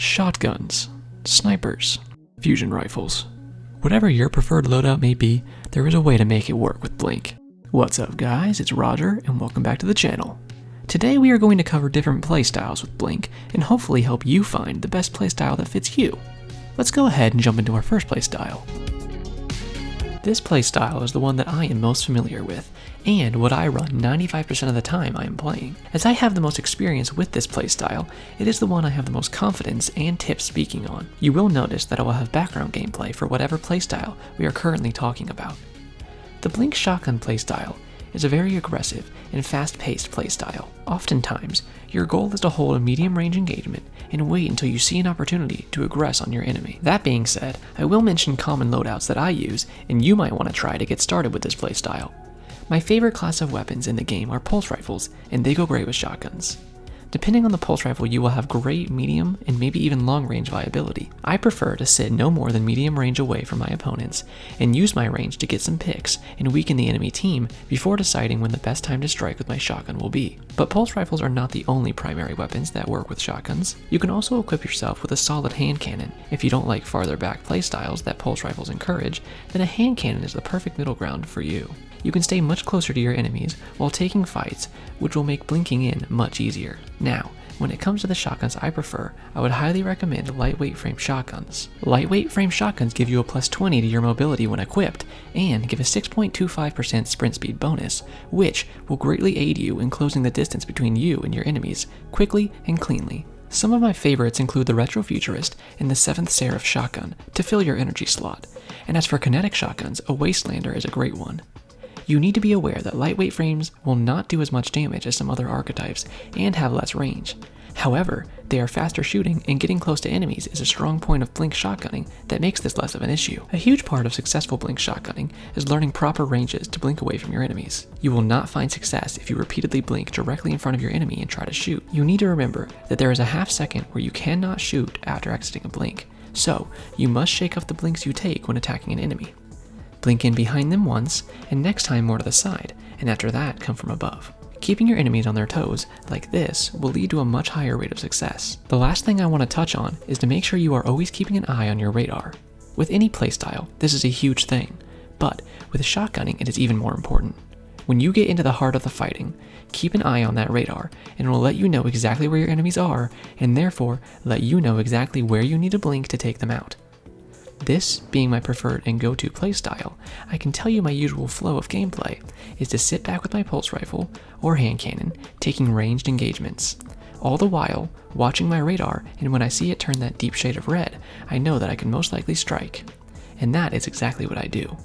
shotguns, snipers, fusion rifles. Whatever your preferred loadout may be, there is a way to make it work with Blink. What's up guys, it's Roger and welcome back to the channel. Today we are going to cover different playstyles with Blink and hopefully help you find the best playstyle that fits you. Let's go ahead and jump into our first playstyle. This playstyle is the one that I am most familiar with, and what I run 95% of the time I am playing. As I have the most experience with this playstyle, it is the one I have the most confidence and tips speaking on. You will notice that I will have background gameplay for whatever playstyle we are currently talking about. The Blink shotgun playstyle is a very aggressive and fast-paced playstyle. Oftentimes, your goal is to hold a medium-range engagement and wait until you see an opportunity to aggress on your enemy. That being said, I will mention common loadouts that I use and you might want to try to get started with this playstyle. My favorite class of weapons in the game are pulse rifles, and they go great with shotguns. Depending on the pulse rifle, you will have great medium and maybe even long range viability. I prefer to sit no more than medium range away from my opponents and use my range to get some picks and weaken the enemy team before deciding when the best time to strike with my shotgun will be. But pulse rifles are not the only primary weapons that work with shotguns. You can also equip yourself with a solid hand cannon. If you don't like farther back playstyles that pulse rifles encourage, then a hand cannon is the perfect middle ground for you. You can stay much closer to your enemies while taking fights, which will make blinking in much easier. Now, when it comes to the shotguns I prefer, I would highly recommend lightweight frame shotguns. Lightweight frame shotguns give you a plus 20 to your mobility when equipped, and give a 6.25% sprint speed bonus, which will greatly aid you in closing the distance between you and your enemies quickly and cleanly. Some of my favorites include the Retrofuturist and the 7th Seraph shotgun to fill your energy slot, and as for kinetic shotguns, a Wastelander is a great one. You need to be aware that lightweight frames will not do as much damage as some other archetypes and have less range. However, they are faster shooting and getting close to enemies is a strong point of Blink shotgunning that makes this less of an issue. A huge part of successful Blink shotgunning is learning proper ranges to blink away from your enemies. You will not find success if you repeatedly blink directly in front of your enemy and try to shoot. You need to remember that there is a half second where you cannot shoot after exiting a blink, so you must shake off the blinks you take when attacking an enemy. Blink in behind them once, and next time more to the side, and after that come from above. Keeping your enemies on their toes, like this, will lead to a much higher rate of success. The last thing I want to touch on is to make sure you are always keeping an eye on your radar. With any playstyle, this is a huge thing, but with shotgunning it is even more important. When you get into the heart of the fighting, keep an eye on that radar, and it will let you know exactly where your enemies are, and therefore let you know exactly where you need to blink to take them out. This being my preferred and go-to playstyle, I can tell you my usual flow of gameplay is to sit back with my pulse rifle or hand cannon, taking ranged engagements. All the while, watching my radar, and when I see it turn that deep shade of red, I know that I can most likely strike. And that is exactly what I do.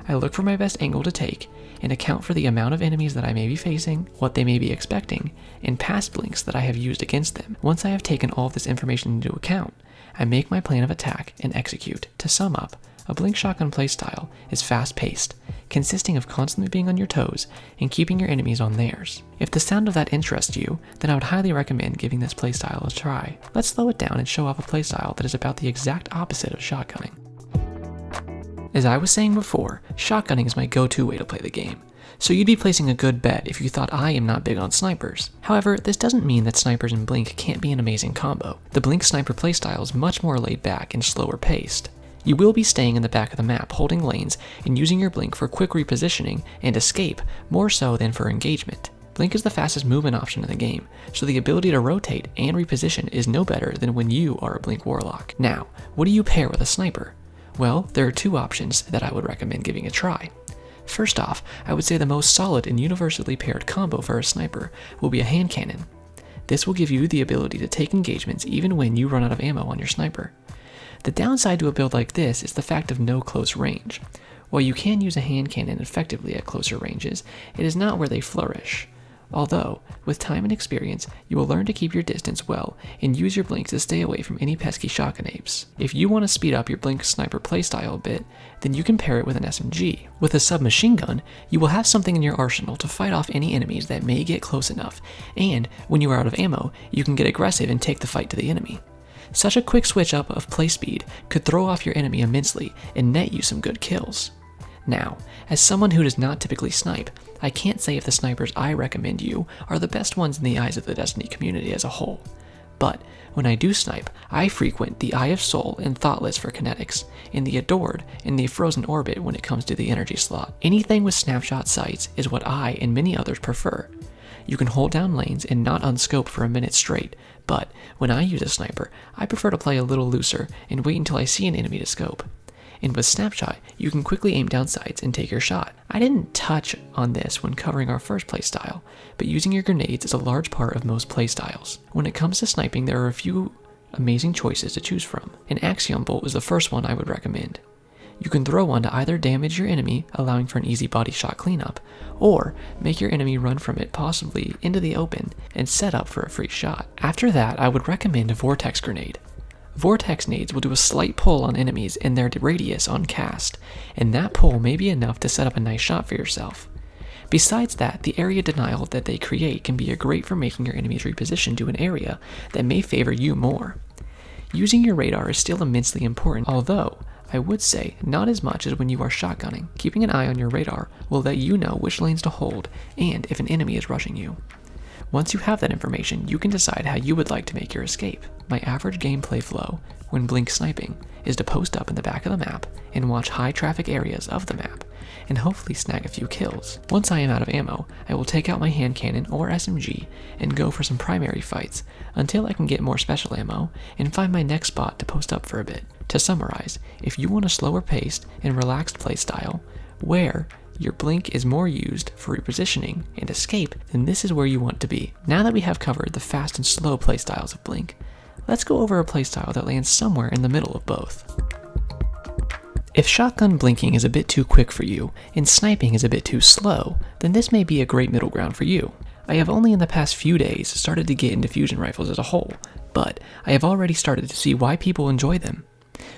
I look for my best angle to take, and account for the amount of enemies that I may be facing, what they may be expecting, and past blinks that I have used against them. Once I have taken all of this information into account, I make my plan of attack and execute. To sum up, a Blink shotgun playstyle is fast-paced, consisting of constantly being on your toes and keeping your enemies on theirs. If the sound of that interests you, then I would highly recommend giving this playstyle a try. Let's slow it down and show off a playstyle that is about the exact opposite of shotgunning. As I was saying before, shotgunning is my go-to way to play the game, so you'd be placing a good bet if you thought I am not big on snipers. However, this doesn't mean that snipers and Blink can't be an amazing combo. The Blink sniper playstyle is much more laid back and slower paced. You will be staying in the back of the map holding lanes and using your Blink for quick repositioning and escape more so than for engagement. Blink is the fastest movement option in the game, so the ability to rotate and reposition is no better than when you are a Blink Warlock. Now, what do you pair with a sniper? Well, there are two options that I would recommend giving a try. First off, I would say the most solid and universally paired combo for a sniper will be a hand cannon. This will give you the ability to take engagements even when you run out of ammo on your sniper. The downside to a build like this is the fact of no close range. While you can use a hand cannon effectively at closer ranges, it is not where they flourish. Although, with time and experience, you will learn to keep your distance well and use your blinks to stay away from any pesky shotgun apes. If you want to speed up your Blink sniper playstyle a bit, then you can pair it with an SMG. With a submachine gun, you will have something in your arsenal to fight off any enemies that may get close enough, and when you are out of ammo, you can get aggressive and take the fight to the enemy. Such a quick switch up of play speed could throw off your enemy immensely and net you some good kills. Now, as someone who does not typically snipe, I can't say if the snipers I recommend you are the best ones in the eyes of the Destiny community as a whole. but when I do snipe, I frequent the Eye of Soul and Thoughtless for kinetics, and the Adored and the Frozen Orbit when it comes to the energy slot. Anything with snapshot sights is what I and many others prefer. You can hold down lanes and not unscope for a minute straight, but when I use a sniper, I prefer to play a little looser and wait until I see an enemy to scope. And with Snapshot, you can quickly aim down sights and take your shot. I didn't touch on this when covering our first playstyle, but using your grenades is a large part of most playstyles. When it comes to sniping, there are a few amazing choices to choose from. An Axiom Bolt is the first one I would recommend. You can throw one to either damage your enemy, allowing for an easy body shot cleanup, or make your enemy run from it possibly into the open and set up for a free shot. After that, I would recommend a Vortex Grenade. Vortex nades will do a slight pull on enemies in their radius on cast, and that pull may be enough to set up a nice shot for yourself. Besides that, the area denial that they create can be great for making your enemies reposition to an area that may favor you more. Using your radar is still immensely important, although I would say not as much as when you are shotgunning. Keeping an eye on your radar will let you know which lanes to hold and if an enemy is rushing you. Once you have that information, you can decide how you would like to make your escape. My average gameplay flow when blink sniping is to post up in the back of the map and watch high traffic areas of the map and hopefully snag a few kills. Once I am out of ammo, I will take out my hand cannon or SMG and go for some primary fights until I can get more special ammo and find my next spot to post up for a bit. To summarize, if you want a slower paced and relaxed playstyle where your blink is more used for repositioning and escape, then this is where you want to be. Now that we have covered the fast and slow playstyles of blink, let's go over a playstyle that lands somewhere in the middle of both. If shotgun blinking is a bit too quick for you and sniping is a bit too slow, then this may be a great middle ground for you. I have only in the past few days started to get into fusion rifles as a whole, but I have already started to see why people enjoy them.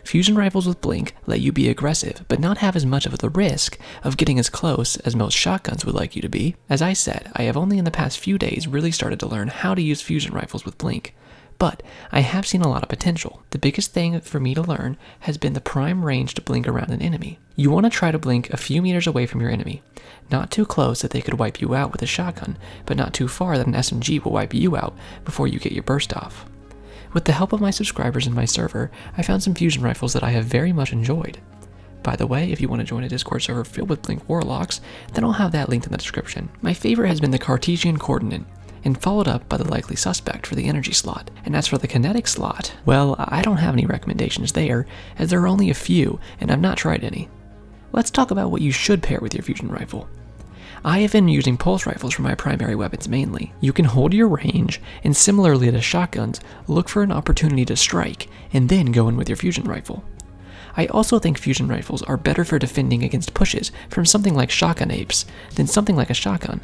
Fusion rifles with blink let you be aggressive, but not have as much of the risk of getting as close as most shotguns would like you to be. As I said, I have only in the past few days really started to learn how to use fusion rifles with blink, but I have seen a lot of potential. The biggest thing for me to learn has been the prime range to blink around an enemy. You want to try to blink a few meters away from your enemy, not too close that they could wipe you out with a shotgun, but not too far that an SMG will wipe you out before you get your burst off. With the help of my subscribers in my server, I found some fusion rifles that I have very much enjoyed. By the way, if you want to join a Discord server filled with blink Warlocks, then I'll have that linked in the description. My favorite has been the Cartesian Coordinate, and followed up by the Likely Suspect for the energy slot. And as for the kinetic slot, well, I don't have any recommendations there, as there are only a few, and I've not tried any. Let's talk about what you should pair with your fusion rifle. I have been using pulse rifles for my primary weapons mainly. You can hold your range, and similarly to shotguns, look for an opportunity to strike, and then go in with your fusion rifle. I also think fusion rifles are better for defending against pushes from something like shotgun apes than something like a shotgun.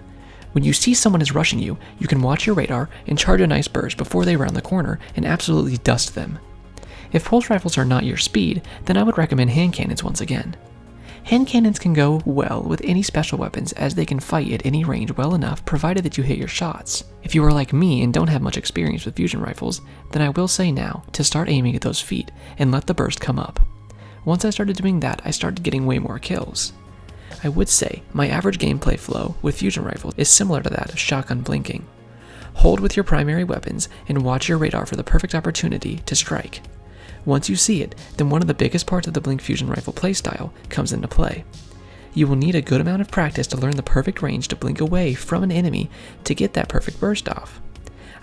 When you see someone is rushing you, you can watch your radar and charge a nice burst before they round the corner and absolutely dust them. If pulse rifles are not your speed, then I would recommend hand cannons once again. Hand cannons can go well with any special weapons as they can fight at any range well enough provided that you hit your shots. If you are like me and don't have much experience with fusion rifles, then I will say now to start aiming at those feet and let the burst come up. Once I started doing that, I started getting way more kills. I would say my average gameplay flow with fusion rifles is similar to that of shotgun blinking. Hold with your primary weapons and watch your radar for the perfect opportunity to strike. Once you see it, then one of the biggest parts of the blink fusion rifle playstyle comes into play. You will need a good amount of practice to learn the perfect range to blink away from an enemy to get that perfect burst off.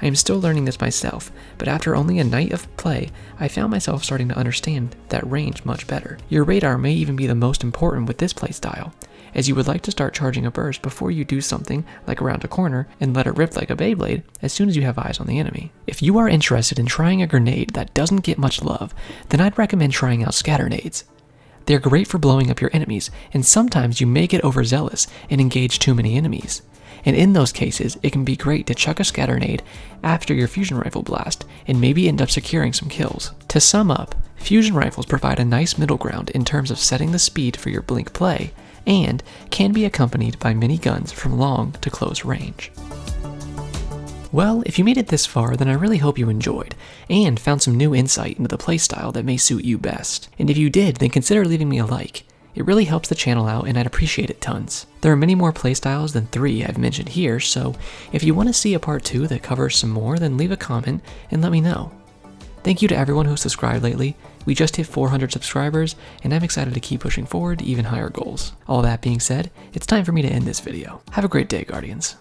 I am still learning this myself, but after only a night of play, I found myself starting to understand that range much better. Your radar may even be the most important with this playstyle, as you would like to start charging a burst before you do something like around a corner and let it rip like a Beyblade as soon as you have eyes on the enemy. If you are interested in trying a grenade that doesn't get much love, then I'd recommend trying out scatternades. They're great for blowing up your enemies, and sometimes you may get overzealous and engage too many enemies. And in those cases, it can be great to chuck a scatternade after your fusion rifle blast and maybe end up securing some kills. To sum up, fusion rifles provide a nice middle ground in terms of setting the speed for your blink play, and can be accompanied by many guns from long to close range. Well, if you made it this far, then I really hope you enjoyed, and found some new insight into the playstyle that may suit you best. And if you did, then consider leaving me a like. It really helps the channel out and I'd appreciate it tons. There are many more playstyles than 3 I've mentioned here, so if you want to see a part 2 that covers some more, then leave a comment and let me know. Thank you to everyone who subscribed lately. We just hit 400 subscribers, and I'm excited to keep pushing forward to even higher goals. All that being said, it's time for me to end this video. Have a great day, Guardians.